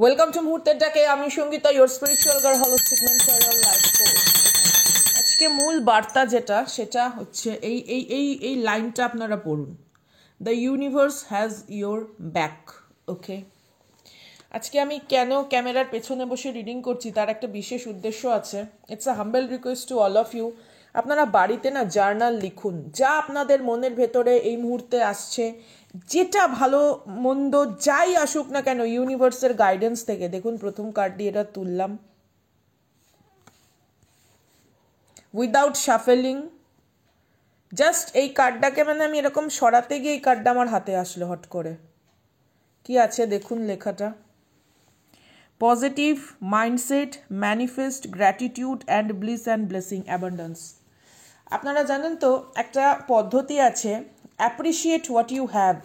Welcome to মুহূর্তের ডাকে। আমি Sangeeta, your spiritual girl, holistic mentor, life coach. আজকে মূল বার্তা যেটা, সেটা হচ্ছে এই লাইনটা আপনারা পড়ুন। The universe has your back. Okay, আজকে আমি কেন ক্যামেরার পেছনে বসে রিডিং করছি তার একটা বিশেষ উদ্দেশ্য আছে। It's a humble request to all of you. আপনারা বাড়িতে না জার্নাল লিখুন, যা আপনাদের মনের ভেতরে এই মুহূর্তে আসছে, যেটা ভালো মন্দ যাই আসুক না কেন ইউনিভার্সের গাইডেন্স থেকে। দেখুন, প্রথম কার্ডটি এটা তুললাম উইদাউট শাফেলিং। জাস্ট এই কার্ডটাকে আমি এরকম সরাতে গিয়ে এই কার্ডটা আমার হাতে আসলো হট করে। কি আছে দেখুন লেখাটা, positive mindset, manifest, gratitude and bliss and blessing, abundance. আপনারা জানেন তো একটা পদ্ধতি আছে, অ্যাপ্রিসিয়েট হোয়াট ইউ হ্যাভ।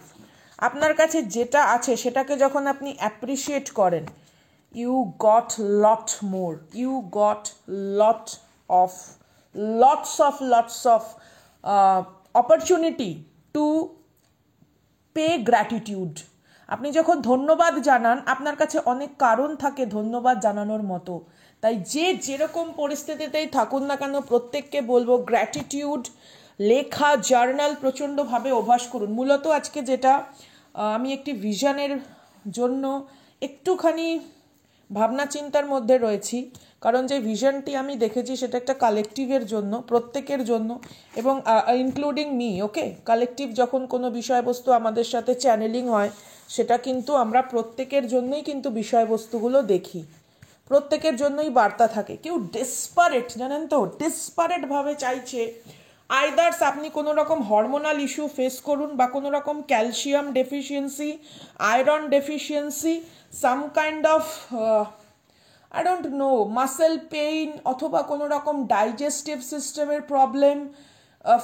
আপনার কাছে যেটা আছে সেটাকে যখন আপনি অ্যাপ্রিসিয়েট করেন, you got lot more, you got lots of opportunity to pay gratitude. আপনি যখন ধন্যবাদ জানান, আপনার কাছে অনেক কারণ থাকে ধন্যবাদ জানানোর মতো। তাই যে যেরকম পরিস্থিতিতেই থাকুন না কেন, প্রত্যেককে বলবো গ্র্যাটিটিউড লেখা, জার্নাল প্রচণ্ডভাবে অভ্যাস করুন। মূলত আজকে যেটা আমি একটি ভিশনের জন্য একটুখানি ভাবনা চিন্তার মধ্যে রয়েছি, কারণ যে ভিশনটি আমি দেখেছি সেটা একটা কালেকটিভের জন্য, প্রত্যেকের জন্য, এবং ইনক্লুডিং মি। ওকে, কালেকটিভ যখন কোনো বিষয়বস্তু আমাদের সাথে চ্যানেলিং হয়, সেটা কিন্তু আমরা প্রত্যেকের জন্যই কিন্তু বিষয়বস্তুগুলো দেখি, প্রত্যেকের জন্যই বার্তা থাকে। কেউ ডেসপারেট, জানেন তো, ডেসপারেটভাবে চাইছে আইদার্স আপনি কোনো রকম হরমোনাল ইস্যু ফেস করুন, বা কোনো রকম calcium deficiency, iron deficiency, some kind of I don't know muscle pain, অথবা কোনো রকম ডাইজেস্টিভ সিস্টেমের প্রবলেম,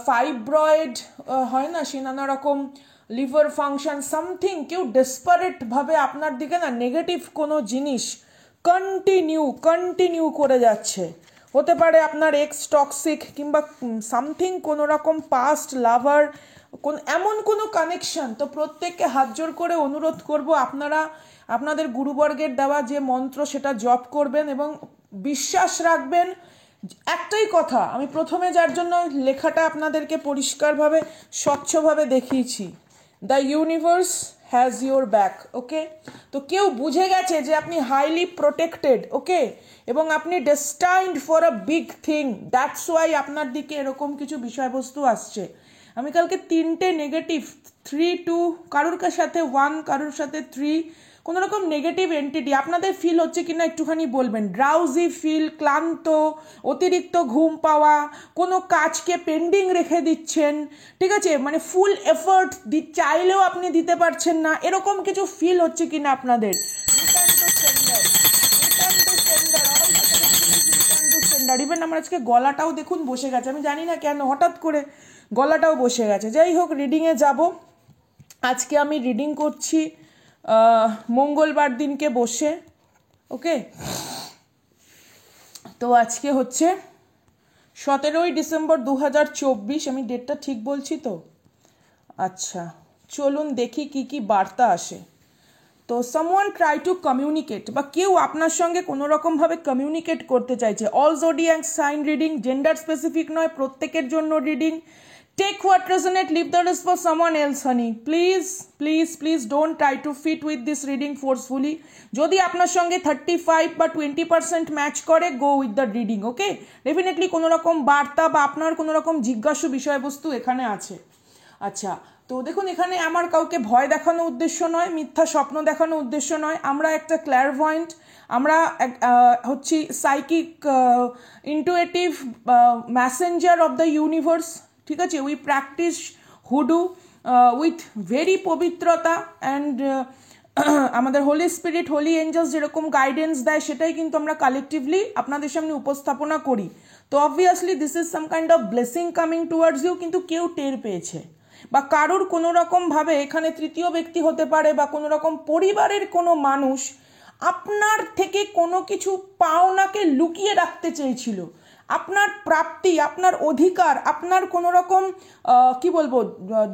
ফাইব্রয়েড হয় না, সে নানা রকম লিভার ফাংশন, সামথিং। কেউ ডেসপারেটভাবে আপনার দিকে না নেগেটিভ কোনো জিনিস কন্টিনিউ করে যাচ্ছে। হতে পারে আপনার এক্স টক্সিক, কিংবা সামথিং কোনো রকম পাস্ট লাভার, এমন কোনো কানেকশন। তো প্রত্যেককে হাত জোর করে অনুরোধ করব, আপনারা আপনাদের গুরুবর্গের দেওয়া যে মন্ত্র সেটা জপ করবেন এবং বিশ্বাস রাখবেন। একটাই কথা, আমি প্রথমে যার জন্য লেখাটা আপনাদেরকে পরিষ্কারভাবে স্বচ্ছভাবে দেখিয়েছি, the universe has your back. Okay, তো কেউ বুঝে গেছে যে আপনি হাইলি প্রোটেক্টেড। ওকে, এবং আপনি destined for a big thing, that's why আপনার দিকে এরকম কিছু বিষয়বস্তু আসছে। আমি কালকে 3টে নেগেটিভ, 3-2, কারোর সাথে 1, কারোর সাথে 3, কোনো রকম নেগেটিভ এন্টিটি আপনাদের ফিল হচ্ছে কিনা একটুখানি বলবেন। ড্রাউজি ফিল, ক্লান্ত, অতিরিক্ত ঘুম পাওয়া, কোনো কাজকে পেন্ডিং রেখে দিচ্ছেন, ঠিক আছে, ফুল এফোর্ট চাইলেও আপনি দিতে পারছেন না, এরকম কিছু ফিল হচ্ছে কিনা আপনাদের। ইভেন আমার আজকে গলাটাও দেখুন বসে গেছে, আমি জানি না কেন, হঠাৎ করে গলাটাও বসে গেছে। যাই হোক, রিডিংয়ে যাব। আজকে আমি রিডিং করছি মঙ্গলবার দিনকে বসে। ওকে, তো আজকে হচ্ছে 17ই ডিসেম্বর 2024। আমি ডেটটা ঠিক বলছি তো? আচ্ছা, চলুন দেখি কি কি বার্তা আসে। তো সামওয়ান ট্রাই টু কমিউনিকেট, বা কেউ আপনার সঙ্গে কোনো রকমভাবে কমিউনিকেট করতে চাইছে। All zodiac sign reading, gender specific নয়, প্রত্যেকের জন্য reading. Take what resonate, leave the rest for someone else, honey. Please don't try to fit with this reading forcefully. যদি আপনার সঙ্গে 35 বা 20% ম্যাচ করে, go with the reading. Okay, definitely কোনো রকম বার্তা বা আপনার কোনো রকম জিজ্ঞাসু বিষয়বস্তু এখানে আছে। আচ্ছা, তো দেখুন, এখানে আমার কাউকে ভয় দেখানো উদ্দেশ্য নয়, মিথ্যা স্বপ্ন দেখানো উদ্দেশ্য নয়। আমরা একটা ক্ল্যারভয়েন্ট, আমরা হচ্ছি psychic intuitive messenger of the universe, ঠিক আছে। We practice hoodoo with very পবিত্রতা, অ্যান্ড আমাদের হোলি স্পিরিট, হোলি এঞ্জেলস যেরকম গাইডেন্স দেয় সেটাই কিন্তু আমরা কালেকটিভলি আপনাদের সামনে উপস্থাপনা করি। তো obviously this is some kind of blessing coming towards you, কিন্তু কেউ টের পেয়েছে, বা কারোর কোনো রকমভাবে এখানে তৃতীয় ব্যক্তি হতে পারে, বা কোনো রকম পরিবারের কোনো মানুষ আপনার থেকে কোনো কিছু পাওনাকে লুকিয়ে রাখতে চেয়েছিল। আপনার প্রাপ্তি, আপনার অধিকার, আপনার কোনো রকম কি বলবো,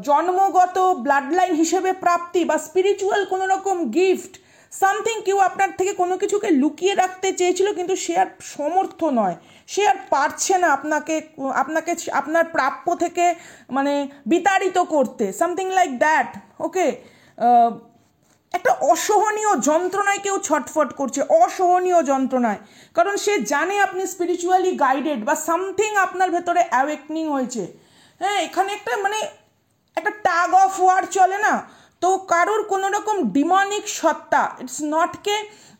জন্মগত ব্লাড লাইন হিসেবে প্রাপ্তি, বা স্পিরিচুয়াল কোনো রকম গিফট, সামথিং কেউ আপনার থেকে কোনো কিছুকে লুকিয়ে রাখতে চেয়েছিল, কিন্তু সে আর সমর্থ নয়, সে আর পারছে না আপনাকে আপনাকে আপনার প্রাপ্য থেকে মানে বিতাড়িত করতে, সামথিং লাইক দ্যাট। ওকে, একটা অসহনীয় যন্ত্রণায় কেউ ছটফট করছে, অসহনীয় যন্ত্রণায়, কারণ সে জানে আপনি স্পিরিচুয়ালি গাইডেড বা সামথিং আপনার ভেতরে অ্যাওয়েকনিং হয়েছে। হ্যাঁ, এখানে একটা মানে একটা টাগ অফ ওয়ার চলে না, তো কারোর কোনো রকম ডিমনিক সত্তা, ইটস নট কে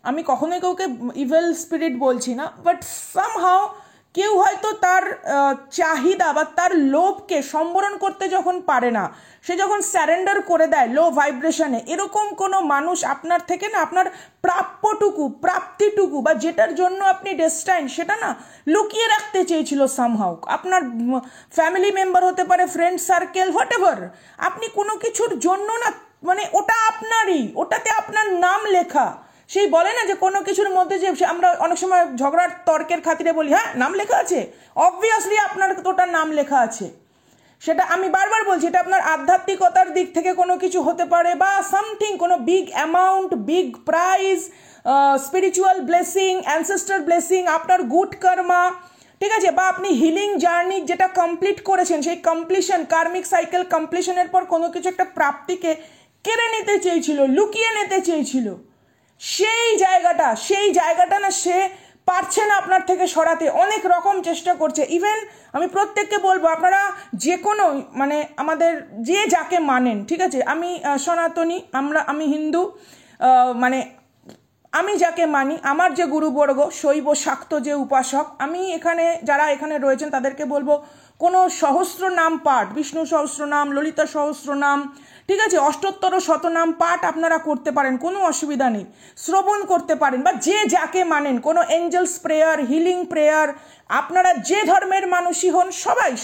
আমি কখনোই কাউকে ইভেল স্পিরিট বলছি না, বাট সামহাও কেউ হয়তো তার চাহিদা বা তার লোভকে সম্বরণ করতে যখন পারে না, সে যখন স্যারেন্ডার করে দেয় লো ভাইব্রেশনে, এরকম কোনো মানুষ আপনার থেকে না আপনার প্রাপ্তিটুকু বা যেটার জন্য আপনি ডেস্টাইন সেটা না লুকিয়ে রাখতে চেয়েছিল সামহাউ। আপনার ফ্যামিলি মেম্বার হতে পারে, ফ্রেন্ড সার্কেল, হোয়াট এভার, আপনি কোনো কিছুর জন্য না মানে ওটা আপনারই, ওটাতে আপনার নাম লেখা। সেই বলে না যে কোনো কিছুর মধ্যে যে আমরা অনেক সময় ঝগড়ার তর্কের খাতিরে বলি হ্যাঁ নাম লেখা আছে, অবভিয়াসলি আপনার ওটার নাম লেখা আছে। সেটা আমি বারবার বলছি, এটা আপনার আধ্যাত্মিকতার দিক থেকে কোনো কিছু হতে পারে বা সামথিং, কোনো big amount, big prize, spiritual blessing, ancestor blessing, আপনার গুড কর্মা, ঠিক আছে, বা আপনি হিলিং জার্নি যেটা কমপ্লিট করেছেন সেই কমপ্লিশন, কার্মিক সাইকেল কমপ্লিশনের পর কোনো কিছু একটা প্রাপ্তিকে কেড়ে নিতে চেয়েছিল, লুকিয়ে নিতে চেয়েছিল, সেই জায়গাটা না সে পারছে না আপনার থেকে সরাতে, অনেক রকম চেষ্টা করছে। ইভেন আমি প্রত্যেককে বলবো আপনারা যে কোনো মানে আমাদের যে যাকে মানেন, ঠিক আছে, আমি সনাতনী, আমি হিন্দু, মানে আমি যাকে মানি, আমার যে গুরুবর্গ শৈব শাক্ত যে উপাসক, আমি এখানে যারা এখানে রয়েছেন তাদেরকে বলবো কোনো সহস্র নাম পাঠ, বিষ্ণু সহস্র নাম, ললিতা সহস্র নাম, ঠিক আছে, অষ্টোত্তর শতনাম পাঠ আপনারা করতে পারেন, কোনো অসুবিধা নেই, শ্রবণ করতে পারেন, বা যে যাকে মানেন, কোনো এঞ্জেলস প্রেয়ার, হিলিং প্রেয়ার, আপনারা যে ধর্মের মানুষই হন,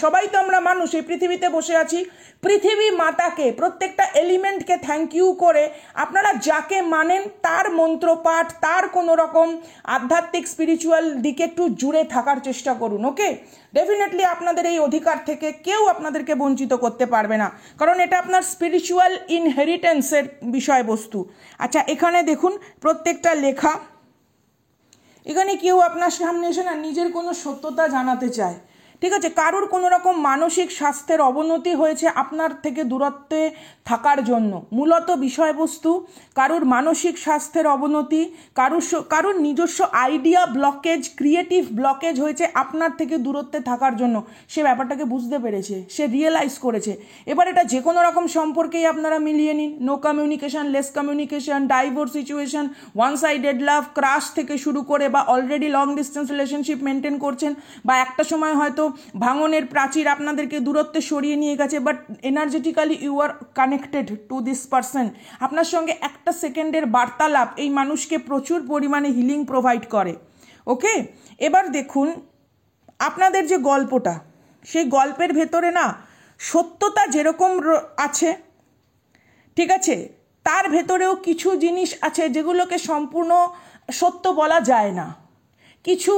সবাই তো আমরা মানুষ, এই পৃথিবীতে বসে আছি, পৃথিবী মাতাকে, প্রত্যেকটা এলিমেন্টকে থ্যাংক ইউ করে আপনারা যাকে মানেন তার মন্ত্রপাঠ, তার কোনো রকম আধ্যাত্মিক স্পিরিচুয়াল দিকে একটু জুড়ে থাকার চেষ্টা করুন। ওকে, ডেফিনেটলি আপনাদের এই অধিকার থেকে কেউ আপনাদেরকে বঞ্চিত করতে পারবে না, কারণ এটা আপনার স্পিরিচুয়াল ইনহেরিটেন্সের বিষয়বস্তু। আচ্ছা, এখানে দেখুন প্রত্যেকটা লেখা, এখানে কেউ আপনার সামনে এসে না নিজের কোনো সত্যতা জানাতে চায়, ঠিক আছে, কারোর কোনো রকম মানসিক স্বাস্থ্যের অবনতি হয়েছে আপনার থেকে দূরত্বে থাকার জন্য, মূলত বিষয়বস্তু কারোর মানসিক স্বাস্থ্যের অবনতি, কারোর নিজস্ব আইডিয়া ব্লকেজ, ক্রিয়েটিভ ব্লকেজ হয়েছে আপনার থেকে দূরত্বে থাকার জন্য, সে ব্যাপারটাকে বুঝতে পেরেছে, সে রিয়েলাইজ করেছে। এবার এটা যে কোনো রকম সম্পর্কেই আপনারা মিলিয়ে নিন, no communication, less communication, divorce situation, one sided love, crush থেকে শুরু করে, বা already long distance relationship maintain করছেন, বা একটা সময় হয়তো ভাঙনের প্রাচীর আপনাদেরকে দূরত্বে সরিয়ে নিয়ে গেছে, but energetically you are connected to this person, আপনার সঙ্গে একটা সেকেন্ডের বার্তালাপ এই মানুষকে প্রচুর পরিমাণে হিলিং প্রোভাইড করে। ওকে, এবার দেখুন আপনাদের যে গল্পটা, সেই গল্পের ভেতরে না সত্যতা যেরকম আছে, ঠিক আছে, তার ভেতরেও কিছু জিনিস আছে যেগুলোকে সম্পূর্ণ সত্য বলা যায় না, কিছু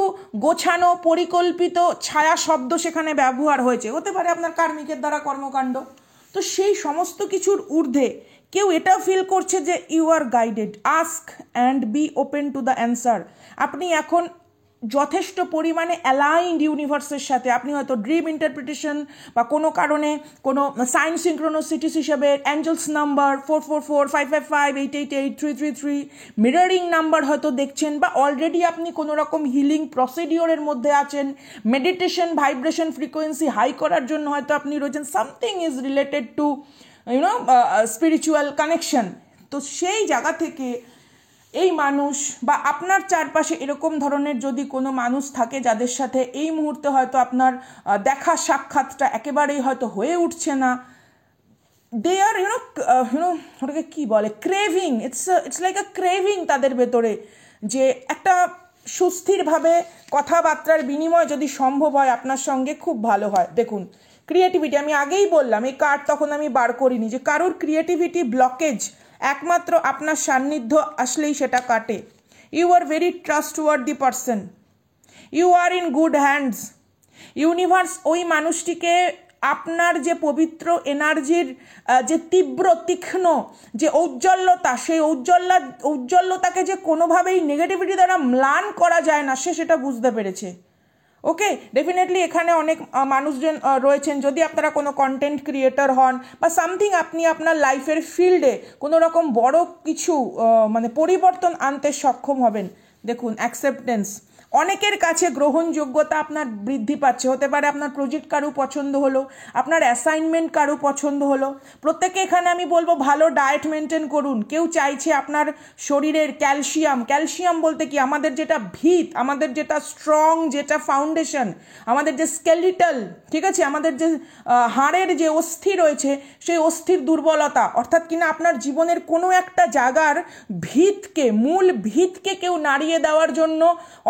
গোছানো পরিকল্পিত ছায়া শব্দ সেখানে ব্যবহার হয়েছে, হতে পারে আপনার কার্মিকের দ্বারা কর্মকাণ্ড। তো সেই সমস্ত কিছুর ঊর্ধ্বে কেউ এটা ফিল করছে যে you are guided, ask and be open to the answer. আপনি এখন যথেষ্ট পরিমাণে অ্যালাইন্ড ইউনিভার্সের সাথে, আপনি হয়তো ড্রিম ইন্টারপ্রিটেশন বা কোনো কারণে কোনো সাইন সিনক্রোনোসিটিস হিসেবে অ্যাঞ্জেলস নাম্বার 4445558883333 মিররিং নাম্বার হয়তো দেখছেন, বা অলরেডি আপনি কোনো রকম হিলিং প্রসিডিওরের মধ্যে আছেন, মেডিটেশন ভাইব্রেশন ফ্রিকোয়েন্সি হাই করার জন্য হয়তো আপনি রয়েছেন, something is related to spiritual connection. তো সেই জায়গা থেকে এই মানুষ বা আপনার চারপাশে এরকম ধরনের যদি কোনো মানুষ থাকে যাদের সাথে এই মুহূর্তে হয়তো আপনার দেখা সাক্ষাৎটা একেবারেই হয়তো হয়ে উঠছে না, দে আর ওটাকে কী বলে, craving, it's like a craving তাদের ভেতরে, যে একটা সুস্থিরভাবে কথাবার্তার বিনিময় যদি সম্ভব হয় আপনার সঙ্গে খুব ভালো হয়। দেখুন ক্রিয়েটিভিটি, আমি আগেই বললাম, এই কার্ড তখন আমি বার করিনি, যে কারোর ক্রিয়েটিভিটি ব্লকেজ একমাত্র আপনার সান্নিধ্য আসলেই সেটা কাটে। You are very trustworthy person, you are in good hands. Universe ওই মানুষটিকে আপনার যে পবিত্র এনার্জির যে তীব্র তীক্ষ্ণ যে ঔজ্জ্বল্যতা, সেই ঔজ্জ্বল্যতাকে যে কোনোভাবেই নেগেটিভিটি দ্বারা ম্লান করা যায় না, সে সেটা বুঝতে পেরেছে। ওকে, ডেফিনেটলি এখানে অনেক মানুষজন রয়েছেন, যদি আপনারা কোনো কন্টেন্ট ক্রিয়েটর হন বা সামথিং, আপনি আপনার লাইফের ফিল্ডে কোনো রকম বড় কিছু মানে পরিবর্তন আনতে সক্ষম হবেন। দেখুন, অ্যাকসেপ্টেন্স, অনেকের কাছে গ্রহণযোগ্যতা আপনার বৃদ্ধি পাচ্ছে। হতে পারে আপনার প্রজেক্ট কারো পছন্দ হলো, আপনার অ্যাসাইনমেন্ট কারো পছন্দ হলো। প্রত্যেকে এখানে আমি বলবো ভালো ডায়েট মেনটেন করুন। কেউ চাইছে আপনার শরীরের ক্যালসিয়াম বলতে কি, আমাদের যেটা ভিত, আমাদের যেটা স্ট্রং, যেটা ফাউন্ডেশন, আমাদের যে স্কেলিটাল, ঠিক আছে, আমাদের যে হাড়ের যে অস্থি রয়েছে, সেই অস্থির দুর্বলতা, অর্থাৎ কিনা আপনার জীবনের কোনো একটা জায়গার ভিতকে, মূল ভিতকে কেউ নাড়িয়ে দেওয়ার জন্য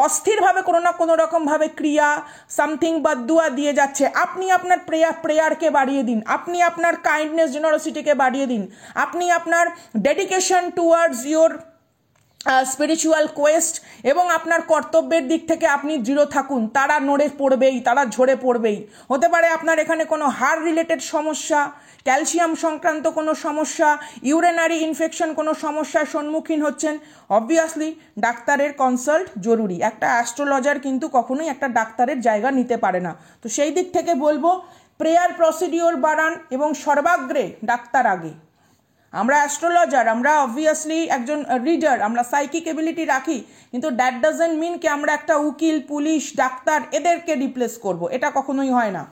অস্থিরভাবে কোনো না কোনো রকমভাবে ক্রিয়া, সামথিং বদদুয়া দিয়ে যাচ্ছে। আপনি আপনার প্রেয়ারকে বাড়িয়ে দিন, আপনি আপনার কাইন্ডনেস, জেনারসিটিকে বাড়িয়ে দিন, আপনি আপনার dedication towards your spiritual Quest এবং আপনার কর্তব্যের দিক থেকে আপনি দৃঢ় থাকুন। তারা নড়ে পড়বেই, তারা ঝরে পড়বেই। হতে পারে আপনার এখানে কোনো হার্ট রিলেটেড সমস্যা, ক্যালসিয়াম সংক্রান্ত কোনো সমস্যা, ইউরিনারি ইনফেকশন কোনো সমস্যার সম্মুখীন হচ্ছেন, অবভিয়াসলি ডাক্তারের কনসাল্ট জরুরি। একটা অ্যাস্ট্রোলজার কিন্তু কখনোই একটা ডাক্তারের জায়গা নিতে পারে না। তো সেই দিক থেকে বলবো প্রেয়ার প্রসিডিওর বাড়ান এবং সর্বাগ্রে ডাক্তার আগে। আমরা অ্যাস্ট্রোলজার, আমরা অবভিয়াসলি একজন রিডার, আমরা সাইকিক এবিলিটি রাখি, কিন্তু দ্যাট ডাজন্ট মিন কি আমরা একটা উকিল, পুলিশ, ডাক্তার এদেরকে রিপ্লেস করব, এটা কখনোই হয় না।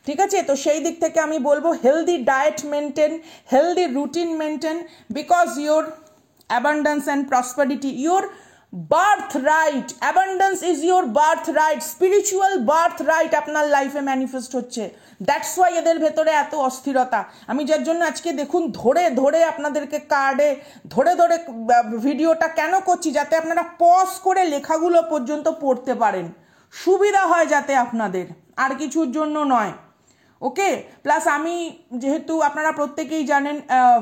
ঠিক আছে, তো সেই দিক থেকে আমি বলবো healthy diet maintain, healthy routine maintain, because your abundance and prosperity, your birth right, abundance is your birth right, spiritual birth right আপনার লাইফে ম্যানিফেস্ট হচ্ছে। দ্যাটস ওয়াই এদের ভেতরে এত অস্থিরতা। আমি যার জন্য আজকে দেখুন ধরে ধরে আপনাদেরকে কার্ডে ধরে ধরে ভিডিওটা কেন করছি, যাতে আপনারা পজ করে লেখাগুলো পর্যন্ত পড়তে পারেন, সুবিধা হয় যাতে আপনাদের, আর কিছুর জন্য নয়। ওকে, প্লাস আমি যেহেতু আপনারা প্রত্যেকেই জানেন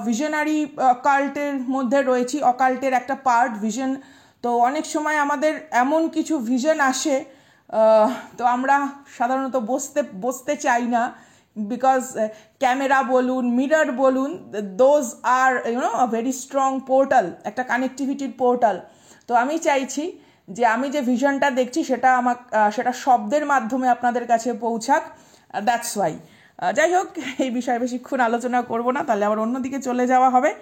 ভিশনারি কাল্টের মধ্যে রয়েছি, অকাল্টের একটা পার্ট ভিশন। তো অনেক সময় আমাদের এমন কিছু ভিশন আসে, তো আমরা সাধারণত বসতে চাই না, বিকজ ক্যামেরা বলুন, মিরর বলুন, those are a very strong portal, একটা কানেক্টিভিটির পোর্টাল। তো আমি চাইছি যে আমি যে ভিশনটা দেখছি সেটা শব্দের মাধ্যমে আপনাদের কাছে পৌঁছাক। That's why. যাই হোক, এই বিষয়ে বেশিক্ষণ আলোচনা করব না, তাহলে আবার অন্যদিকে চলে যাওয়া হবে।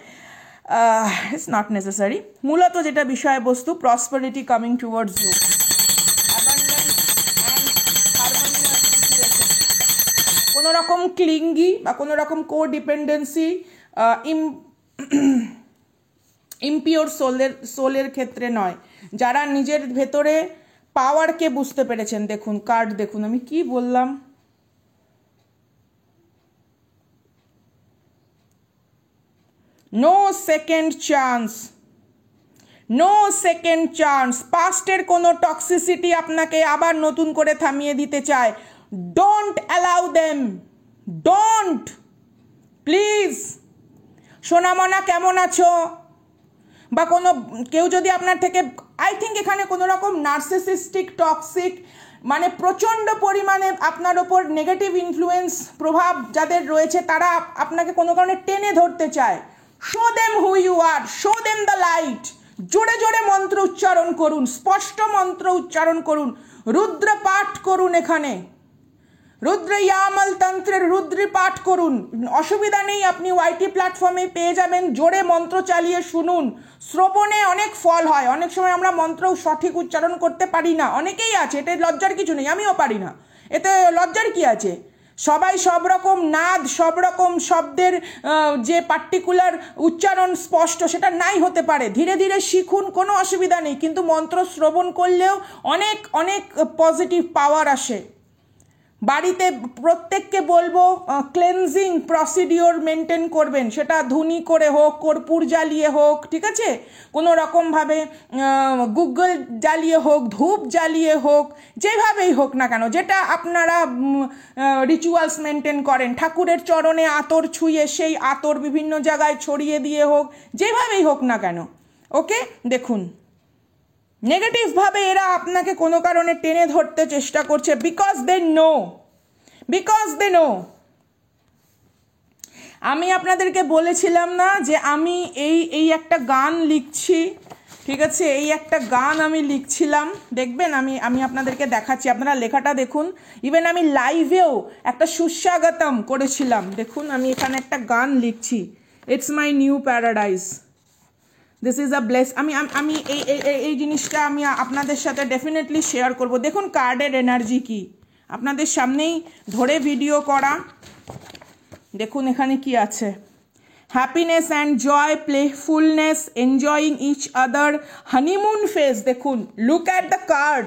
It's not necessary. মূলত যেটা বিষয়বস্তু, prosperity coming towards you, abundance and harmonious situation. কোনো রকম ক্লিঙ্গি বা কোনো রকম কোডিপেন্ডেন্সি, ইমপিওর সোলের ক্ষেত্রে নয়, যারা নিজের ভেতরে পাওয়ারকে বুঝতে পেরেছেন। দেখুন কার্ড, দেখুন আমি কি বললাম, no second chance, no second chance. পাস্টের কোনো টক্সিসিটি আপনাকে আবার নতুন করে থামিয়ে দিতে চায়, don't allow them, don't, please. সোনামনা কেমন আছো, বা কোনো কেউ যদি আপনার থেকে, আই থিঙ্ক এখানে কোনো রকম নার্সিসিস্টিক, টক্সিক, মানে প্রচণ্ড পরিমাণে আপনার ওপর নেগেটিভ ইনফ্লুয়েন্স প্রভাব যাদের রয়েছে, তারা আপনাকে কোনো কারণে টেনে ধরতে চায়। Show them who you are, show them the light. জোরে জোরে মন্ত্র উচ্চারণ করুন, স্পষ্ট মন্ত্র উচ্চারণ করুন, রুদ্র পাঠ করুন, এখানে রুদ্র ইয়ামল তন্ত্রের রুদ্রি পাঠ করুন। অসুবিধা নেই, আপনি ওয়াইটি প্ল্যাটফর্মে পেয়ে যাবেন, জোরে মন্ত্র চালিয়ে শুনুন। শ্রবণে অনেক ফল হয়। অনেক সময় আমরা মন্ত্র সঠিক উচ্চারণ করতে পারি না, অনেকেই আছে, এতে লজ্জার কিছু নেই, আমিও পারি না, এতে লজ্জার কি আছে? সবাই সব রকম নাদ, সব রকম শব্দের যে পার্টিকুলার উচ্চারণ স্পষ্ট সেটা নাই হতে পারে। ধীরে ধীরে শিখুন, কোনো অসুবিধা নেই, কিন্তু মন্ত্র শ্রবণ করলেও অনেক অনেক পজিটিভ পাওয়ার আসে। বাড়িতে প্রত্যেককে বলবো ক্লেনজিং প্রসিডিওর মেনটেন করবেন, সেটা ধুনি করে হোক, কর্পূর জ্বালিয়ে হোক, ঠিক আছে, কোনো রকমভাবে গুগল জ্বালিয়ে হোক, ধূপ জ্বালিয়ে হোক, যেভাবেই হোক না কেন, যেটা আপনারা রিচুয়ালস মেনটেন করেন, ঠাকুরের চরণে আতর ছুঁয়ে সেই আতর বিভিন্ন জায়গায় ছড়িয়ে দিয়ে হোক, যেভাবেই হোক না কেন। ওকে, দেখুন নেগেটিভভাবে এরা আপনাকে কোনো কারণে টেনে ধরতে চেষ্টা করছে, বিকজ দে নো আমি আপনাদেরকে বলেছিলাম না যে আমি এই একটা গান লিখছি, ঠিক আছে, এই একটা গান আমি লিখছিলাম, দেখবেন আমি আপনাদেরকে দেখাচ্ছি, আপনারা লেখাটা দেখুন। ইভেন আমি লাইভেও একটা সুস্বাগতম করেছিলাম, দেখুন আমি এখানে একটা গান লিখছি, it's my new paradise, this is a bless. আমি এই জিনিসটা আমি আপনাদের সাথে ডেফিনেটলি শেয়ার করব। দেখুন কার্ডের এনার্জি কি, আপনাদের সামনেই ধরে ভিডিও করা। দেখুন এখানে কি আছে, happiness and joy, playfulness, enjoying each other, honeymoon phase. দেখুন লুক অ্যাট দ্য কার্ড,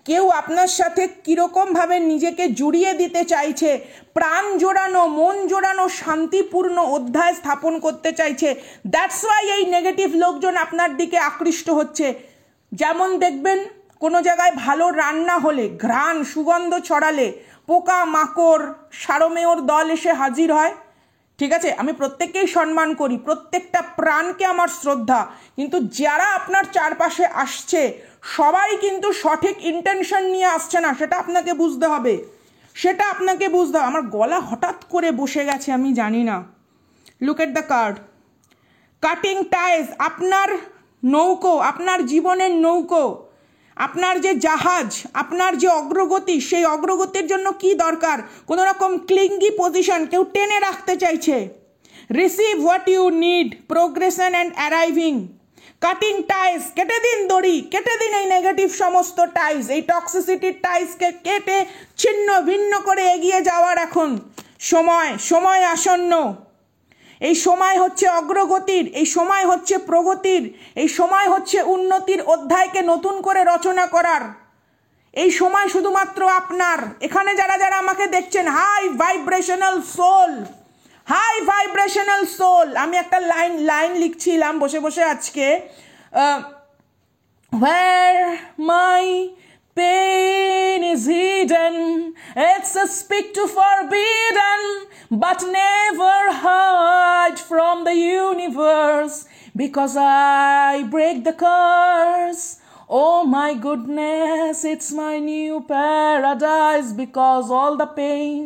কেউ আপনার সাথে কীরকমভাবে নিজেকে জুড়িয়ে দিতে চাইছে, প্রাণ জোড়ানো, মন জোড়ানো, শান্তিপূর্ণ অধ্যায় স্থাপন করতে চাইছে। দ্যাটস ওয়াই এই নেগেটিভ লোকজন আপনার দিকে আকৃষ্ট হচ্ছে। যেমন দেখবেন কোনো জায়গায় ভালো রান্না হলে, ঘ্রাণ সুগন্ধ ছড়ালে পোকা মাকড় সারমেয়র দল এসে হাজির হয়, ঠিক আছে, আমি প্রত্যেককেই সম্মান করি, প্রত্যেকটা প্রাণকে আমার শ্রদ্ধা, কিন্তু যারা আপনার চারপাশে আসছে সবাই কিন্তু সঠিক ইন্টেনশন নিয়ে আসছে না, সেটা আপনাকে বুঝতে হবে, সেটা আপনাকে বুঝতে হবে। আমার গলা হঠাৎ করে বসে গেছে, আমি জানি না। Look at the card, cutting ties, আপনার নৌকো, আপনার জীবনের নৌকো, আপনার যে জাহাজ, আপনার যে অগ্রগতি, সেই অগ্রগতির জন্য কি দরকার, কোনো রকম ক্লিঙ্গি পজিশন, কেউ টেনে রাখতে চাইছে। Receive what you need, progression and arriving, cutting ties, কেটে দিন দড়ি, কেটে দিন এই নেগেটিভ সমস্ত টাইস, এই টক্সিসিটির টাইসকে কেটে ছিন্ন ভিন্ন করে এগিয়ে যাওয়ার এখন সময় আসন্ন। এই সময় হচ্ছে অগ্রগতির, এই সময় হচ্ছে প্রগতির, এই সময় হচ্ছে উন্নতির অধ্যায়কে নতুন করে রচনা করার। এই সময় শুধুমাত্র আপনার। এখানে যারা যারা আমাকে দেখছেন, high vibrational soul, high vibrational soul, আমি একটা লাইন লিখছিলাম বসে বসে আজকে, where my pain is hidden, it's a speak to forbidden, but never hide from the universe, because I break the curse. Oh my goodness, it's my new paradise, because all the pain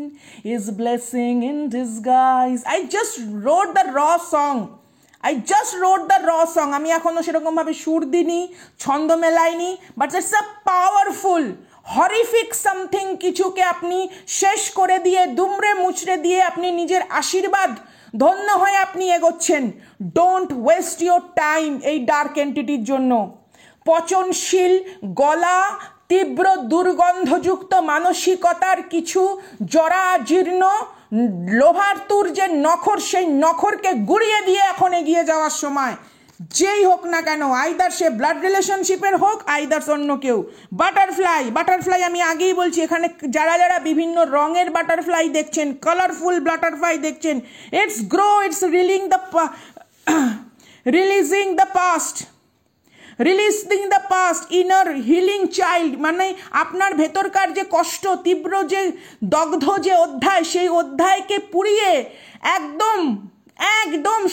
is blessing in disguise. I just wrote the raw song. আমি এখনো সেরকম ভাবে সুর দিইনি, ছন্দ মেলাইনি, but it's a powerful horrific something. কিছুকে আপনি শেষ করে দিয়ে, দুমড়ে মুচড়ে দিয়ে আপনি নিজের আশীর্বাদ ধন্য হয়ে আপনি এগোচ্ছেন। ডোন্ট ওয়েস্ট ইয়োর টাইম এই ডার্ক এন্টিটির জন্য। পচনশীল গলা, তীব্র দুর্গন্ধযুক্ত মানসিকতার কিছু জরাজীর্ণ লোভার্তুর যে নখর, সেই নখরকে গুড়িয়ে দিয়ে এখন এগিয়ে যাওয়ার সময়। যেই হোক না কেন, আইদার সে ব্লাড রিলেশনশিপের হোক, আইদার অন্য কেউ। বাটারফ্লাই আমি আগেই বলছি, এখানে যারা যারা বিভিন্ন রঙের বাটারফ্লাই দেখছেন, কালারফুল বাটারফ্লাই দেখছেন, it's grow, it's releasing the past, inner healing child, মানে আপনার ভেতরকার যে কষ্ট, তীব্র যে দগ্ধ যে অধ্যায়, সেই অধ্যায়কে পুড়িয়ে একদম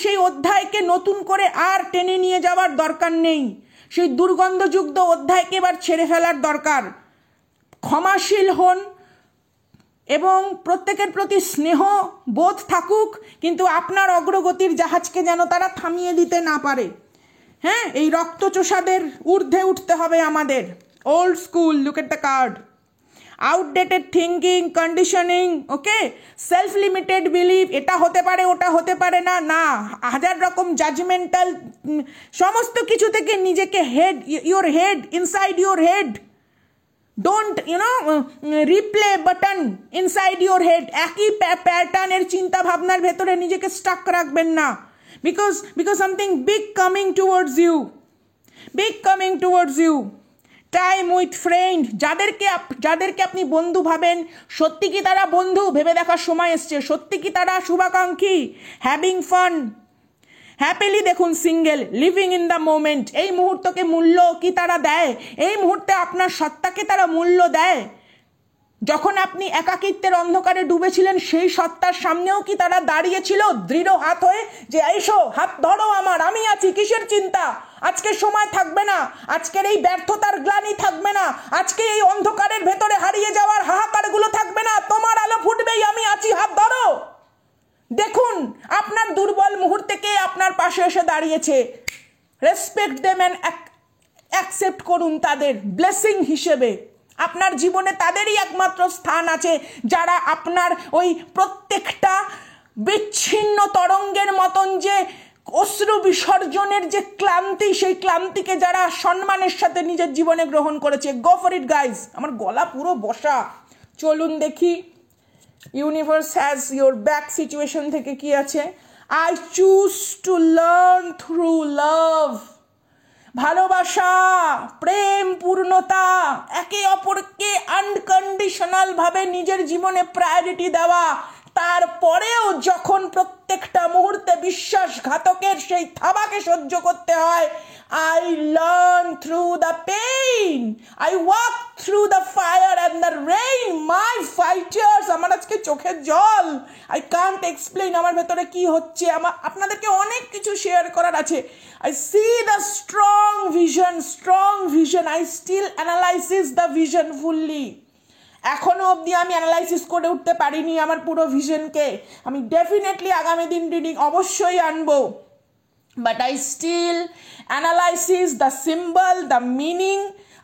সেই অধ্যায়কে নতুন করে আর টেনে নিয়ে যাওয়ার দরকার নেই। সেই দুর্গন্ধযুক্ত অধ্যায়কে এবার ছেড়ে ফেলার দরকার। ক্ষমাশীল হন এবং প্রত্যেকের প্রতি স্নেহ বোধ থাকুক, কিন্তু আপনার অগ্রগতির জাহাজকে যেন তারা থামিয়ে দিতে না পারে। হ্যাঁ, এই রক্তচোষাদের ঊর্ধ্বে উঠতে হবে আমাদের। Old school, look at the card, outdated thinking, conditioning, okay, self limited believe, এটা হতে পারে ওটা হতে পারে না, হাজার রকম জাজমেন্টাল, সমস্ত কিছু থেকে নিজেকে inside your head, don't replay button inside your head, একই প্যাটার্নের চিন্তা ভাবনার ভেতরে নিজেকে স্টাক রাখবেন না, because something big coming towards you. Time with friend, যাদেরকে আপনি বন্ধু ভাবেন, সত্যি কি তারা বন্ধু ভেবে দেখার সময় এসছে, সত্যি কি তারা শুভাকাঙ্ক্ষী। হ্যাভিং ফান, হ্যাপিলি দেখুন single, living in the moment, এই মুহূর্তকে মূল্য কি তারা দেয়, এই মুহূর্তে আপনার সত্তাকে তারা মূল্য দেয়। যখন আপনি একাকিত্বের অন্ধকারে ডুবেছিলেন, সেই সত্তার সামনেও কি তারা দাঁড়িয়েছিল দৃঢ় হাত হয়ে, যে এসো হাত ধরো আমার, আমি আছি, কিসের চিন্তা, আজকের সময় থাকবে না, আজকের এই ব্যর্থতার গ্লানি থাকবে না, আজকে এই অন্ধকারের ভেতরে হারিয়ে যাওয়ার হাহাকারগুলো থাকবে না, তোমার আলো ফুটবেই, আমি আছি, হাত ধরো। দেখুন আপনার দুর্বল মুহূর্তে কে আপনার পাশে এসে দাঁড়িয়েছে, রেসপেক্ট দেম অ্যান্ড অ্যাকসেপ্ট করুন তাদের ব্লেসিং হিসেবে। আপনার জীবনে তাদেরই একমাত্র স্থান আছে যারা আপনার ওই প্রত্যেকটা বিচ্ছিন্ন তরঙ্গের মতন যে অশ্রু বিসর্জনের যে ক্লান্তি, সেই ক্লান্তিকে যারা সম্মানের সাথে নিজের জীবনে গ্রহণ করেছে। Go for it guys. আমার গলা পুরো বসা। চলুন দেখি universe has your back situation থেকে কি আছে। I choose to learn through love. ভালোবাসা, প্রেম, পূর্ণতা, একে অপরকে আনকন্ডিশনাল ভাবে নিজের জীবনে প্রায়োরিটি দেওয়া, তারপরেও যখন প্রত্যেকটা মুহূর্তে বিশ্বাসঘাতকের সেই থাবাকে সহ্য করতে হয়, I learn through the pain, I walk through the fire and the rain, my fighters. আমার আজকে চোখের জল, আই কান্ট এক্সপ্লেইন আমার ভেতরে কি হচ্ছে। আপনাদেরকে অনেক কিছু শেয়ার করার আছে। I see the strong vision. I still analysis the vision fully. এখনো অবধি আমি অ্যানালাইসিস করে উঠতে পারিনি আমার পুরো ভিশনকে। আমি ডেফিনেটলি আগামী দিন রিডিং অবশ্যই আনবো, but I still analysis the symbol, the meaning.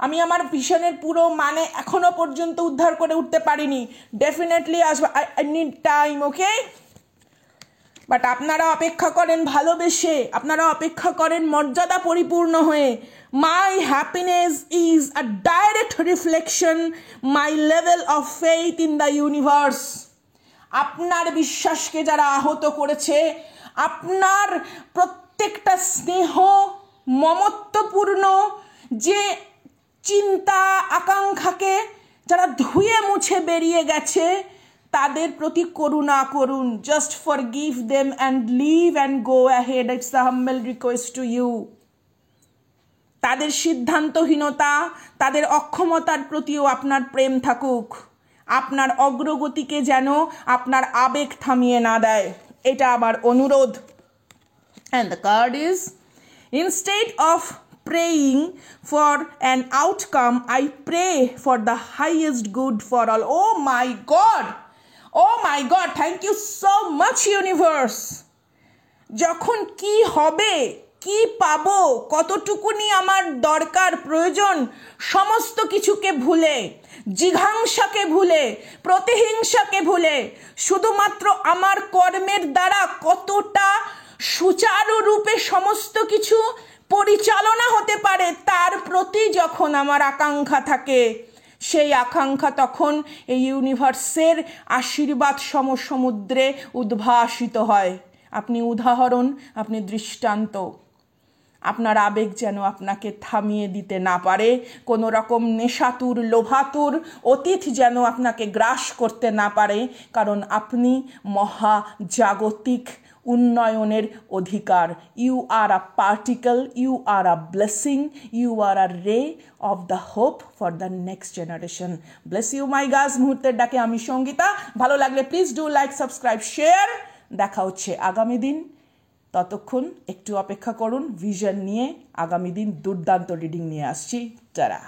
আমি আমার ভিশনের পুরো মানে এখনো পর্যন্ত উদ্ধার করে উঠতে পারিনি। ডেফিনেটলি আসবো, I need time, okay? But আপনারা অপেক্ষা করেন ভালোবেসে, আপনারা অপেক্ষা করেন মর্যাদা পরিপূর্ণ হয়ে। My happiness is a direct reflection my level of faith in the universe. আপনার বিশ্বাসকে যারা আহত করেছে, আপনার প্রত্যেকটা স্নেহ মমত্বপূর্ণ যে চিন্তা আকাঙ্ক্ষাকে যারা ধুয়ে মুছে বেরিয়ে গেছে, তাদের প্রতি করুণা করুন। Just forgive them and leave and go ahead. It's the humble request to you. তাদের সিদ্ধান্তহীনতা, তাদের অক্ষমতার প্রতিও আপনার প্রেম থাকুক। আপনার অগ্রগতিকে যেন আপনার আবেগ থামিয়ে না দেয়, এটা আমার অনুরোধ। And the card is, instead of praying for an outcome, I pray for the highest good for all. Oh my God! Oh my God! Thank you so much, universe. যখন কি হবে, কি পাবো, কতটুকুনি আমার দরকার প্রয়োজন, সমস্ত কিছুকে ভুলে, জিঘাংসাকে ভুলে, প্রতিহিংসাকে ভুলে, শুধুমাত্র আমার কর্মের দ্বারা কতটা সুচারুরূপে সমস্ত কিছু পরিচালনা হতে পারে তার প্রতি যখন আমার আকাঙ্ক্ষা থাকে, সেই আকাঙ্ক্ষা তখন এই ইউনিভার্সের আশীর্বাদ সমসমুদ্রে উদ্ভাসিত হয়। আপনি উদাহরণ, আপনি দৃষ্টান্ত। আপনার আবেগ যেন আপনাকে থামিয়ে দিতে না পারে, কোনো রকম নেশাতুর লোভাতুর অতীত যেন আপনাকে গ্রাস করতে না পারে, কারণ আপনি মহাজাগতিক উন্নয়নের অধিকার। You are a particle, you are a blessing, you are a ray of the hope for the next generation. Bless you my girls. মুহূর্তের ডাকে আমি সঙ্গীতা। ভালো লাগলে please do like, subscribe, share. দেখা হচ্ছে আগামী দিন। ততক্ষণ একটু অপেক্ষা করুন। ভিশন নিয়ে আগামী দিন দুর্দান্ত রিডিং নিয়ে আসছি। যারা